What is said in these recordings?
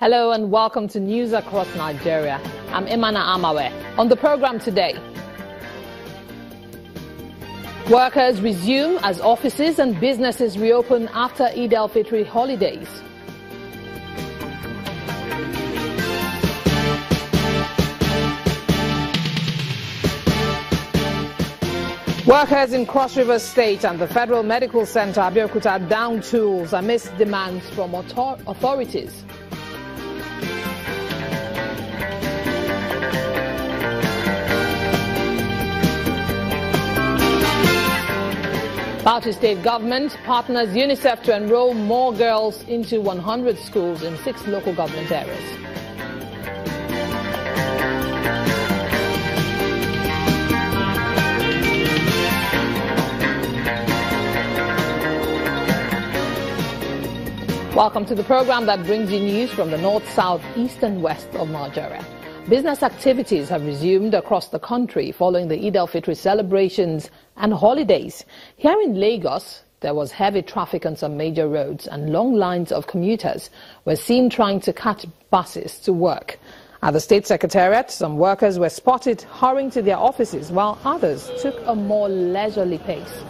Hello and welcome to News Across Nigeria. I'm Imana Amawe. On the program today, workers resume as offices and businesses reopen after Eid al-Fitr holidays. Workers in Cross River State and the Federal Medical Center Abeokuta down tools amidst demands from authorities. Bauchi State government partners UNICEF to enroll more girls into 100 schools in 6 local government areas. Welcome to the program that brings you news from the north, south, east and west of Nigeria. Business activities have resumed across the country following the Eid al-Fitr celebrations and holidays. Here in Lagos, there was heavy traffic on some major roads and long lines of commuters were seen trying to catch buses to work. At the State Secretariat, some workers were spotted hurrying to their offices while others took a more leisurely pace.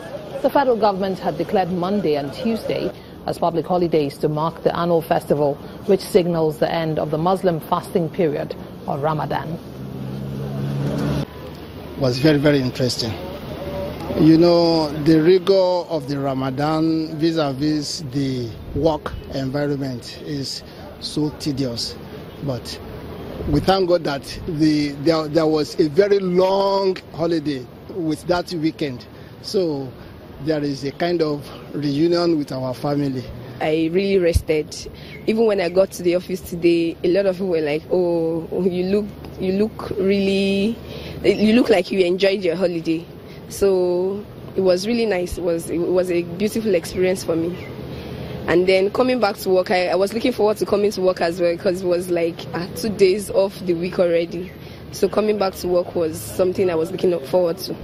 The federal government had declared Monday and Tuesday as public holidays to mark the annual festival, which signals the end of the Muslim fasting period of Ramadan. Was very, very interesting. You know, the rigor of the Ramadan vis-a-vis the work environment is so tedious. But we thank God that there was a very long holiday with that weekend. So there is a kind of reunion with our family. I really rested. Even when I got to the office today, a lot of people were like, "Oh, you look like you enjoyed your holiday." So it was really nice. It was a beautiful experience for me. And then coming back to work, I was looking forward to coming to work as well because it was like 2 days off the week already. So coming back to work was something I was looking forward to.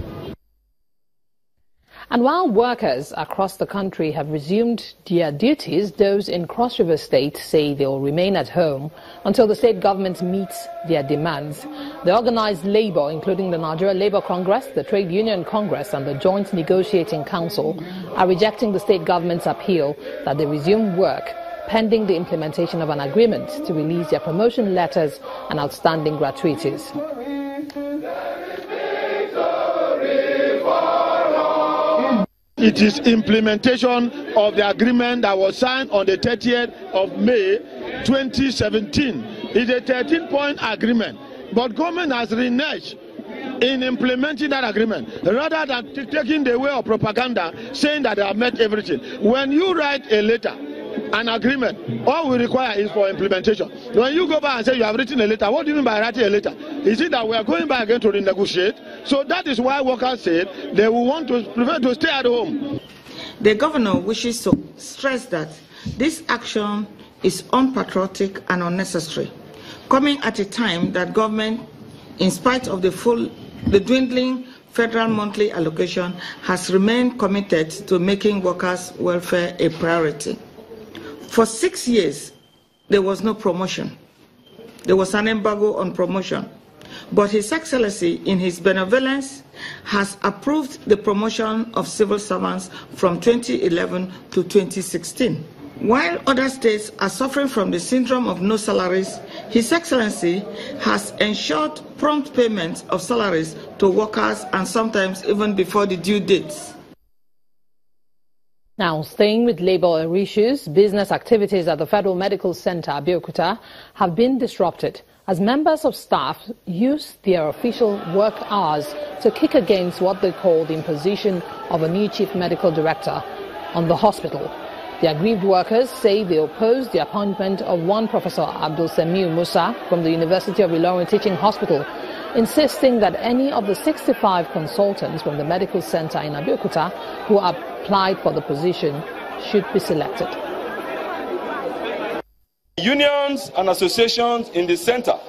And while workers across the country have resumed their duties, those in Cross River State say they will remain at home until the state government meets their demands. The organized labor, including the Nigeria Labour Congress, the Trade Union Congress and the Joint Negotiating Council, are rejecting the state government's appeal that they resume work pending the implementation of an agreement to release their promotion letters and outstanding gratuities. It is implementation of the agreement that was signed on the 30th of May 2017. It's a 13-point agreement, but government has reneged in implementing that agreement rather than taking the way of propaganda saying that they have met everything. When you write a letter, an agreement, all we require is for implementation. When you go back and say you have written a letter, what do you mean by writing a letter? Is it that we are going back again to renegotiate? So that is why workers said they will want to prefer to stay at home. The governor wishes to stress that this action is unpatriotic and unnecessary, coming at a time that government, in spite of the dwindling federal monthly allocation, has remained committed to making workers' welfare a priority. For 6 years, there was no promotion. There was an embargo on promotion. But His Excellency, in his benevolence, has approved the promotion of civil servants from 2011 to 2016. While other states are suffering from the syndrome of no salaries, His Excellency has ensured prompt payment of salaries to workers and sometimes even before the due dates. Now, staying with labor issues, business activities at the Federal Medical Center Abeokuta have been disrupted as members of staff use their official work hours to kick against what they call the imposition of a new chief medical director on the hospital. The aggrieved workers say they oppose the appointment of one Professor Abdul Samiu Musa from the University of Ilorin Teaching Hospital, insisting that any of the 65 consultants from the medical center in Abeokuta who applied for the position should be selected. Unions and associations in the center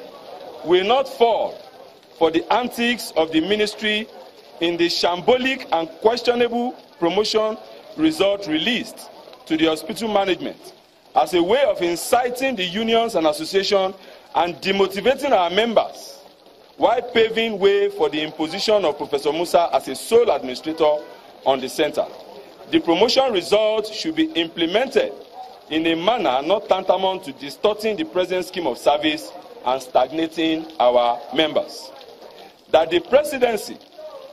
will not fall for the antics of the ministry in the shambolic and questionable promotion result released to the hospital management as a way of inciting the unions and associations and demotivating our members, while paving way for the imposition of Professor Musa as a sole administrator on the center. The promotion results should be implemented in a manner not tantamount to distorting the present scheme of service and stagnating our members. That the presidency,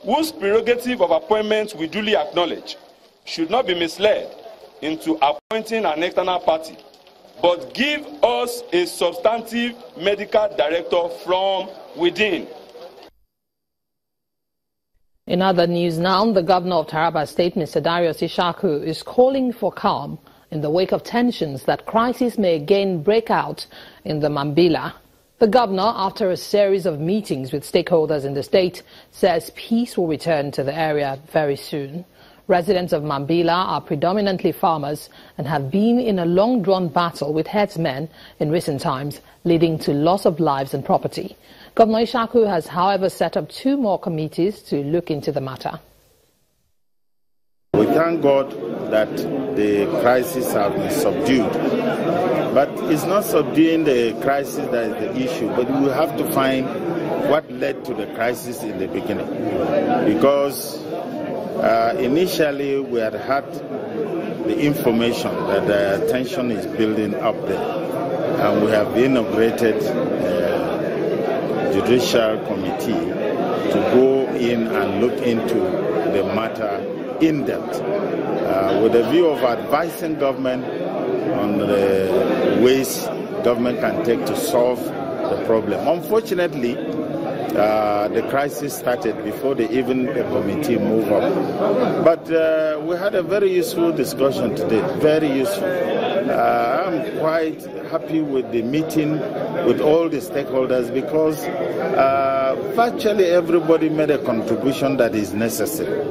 whose prerogative of appointments we duly acknowledge, should not be misled into appointing an external party, but give us a substantive medical director from within. In other news now, the governor of Taraba State, Mr. Darius Ishaku, is calling for calm in the wake of tensions that crisis may again break out in the Mambila. The governor, after a series of meetings with stakeholders in the state, says peace will return to the area very soon. Residents of Mambila are predominantly farmers and have been in a long-drawn battle with herdsmen in recent times, leading to loss of lives and property. Governor Ishaku has, however, set up 2 more committees to look into the matter. We thank God that the crisis has been subdued. But it's not subduing the crisis that is the issue, but we have to find what led to the crisis in the beginning. Because initially we had the information that the tension is building up there. And we have inaugurated judicial committee to go in and look into the matter in depth with a view of advising government on the ways government can take to solve the problem. Unfortunately, the crisis started before the committee moved up. But we had a very useful discussion today, very useful. I'm quite happy with the meeting with all the stakeholders because virtually everybody made a contribution that is necessary.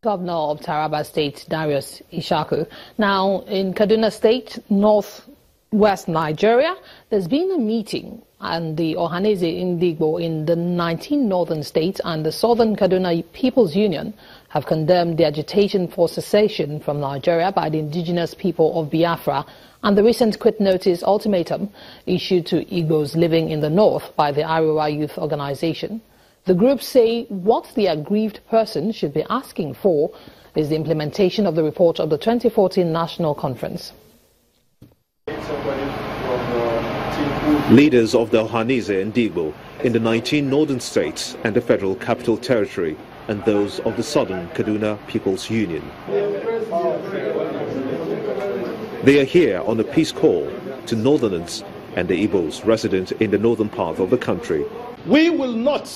Governor of Taraba State, Darius Ishaku. Now, in Kaduna State, northwest Nigeria, there's been a meeting and the Ohaneze Indigbo in the 19 northern states and the Southern Kaduna People's Union have condemned the agitation for secession from Nigeria by the indigenous people of Biafra and the recent quit notice ultimatum issued to Igbos living in the north by the Arewa Youth Organization. The groups say what the aggrieved person should be asking for is the implementation of the report of the 2014 National Conference. Leaders of the Ohaneze and Ndigbo in the 19 northern states and the Federal Capital Territory and those of the Southern Kaduna People's Union. They are here on a peace call to Northerners and the Igbos resident in the northern part of the country. We will not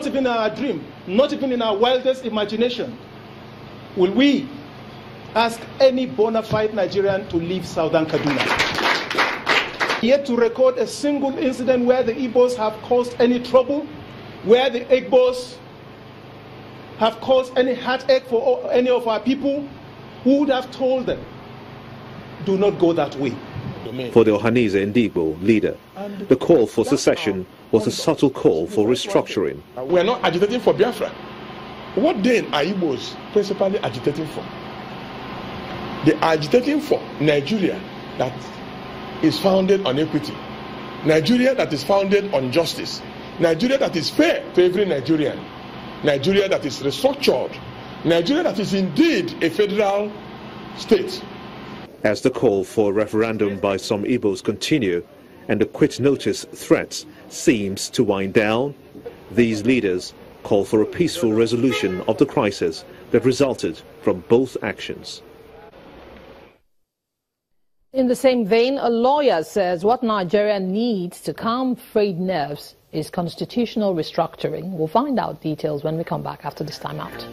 even in our dream, not even in our wildest imagination, will we ask any bona fide Nigerian to leave Southern Kaduna. Yet to record a single incident where the Igbos have caused any trouble, where the Igbos have caused any heartache for any of our people, who would have told them, do not go that way. For the Ohaneze and Ndigbo leader, the call for secession was a subtle call for restructuring. We are not agitating for Biafra. What then are Igbos principally agitating for? They are agitating for Nigeria that is founded on equity, Nigeria that is founded on justice, Nigeria that is fair to every Nigerian, Nigeria that is restructured, Nigeria that is indeed a federal state. As the call for a referendum by some Igbos continue and the quit notice threats seems to wind down, these leaders call for a peaceful resolution of the crisis that resulted from both actions. In the same vein, a lawyer says what Nigeria needs to calm frayed nerves is constitutional restructuring. We'll find out details when we come back after this time out.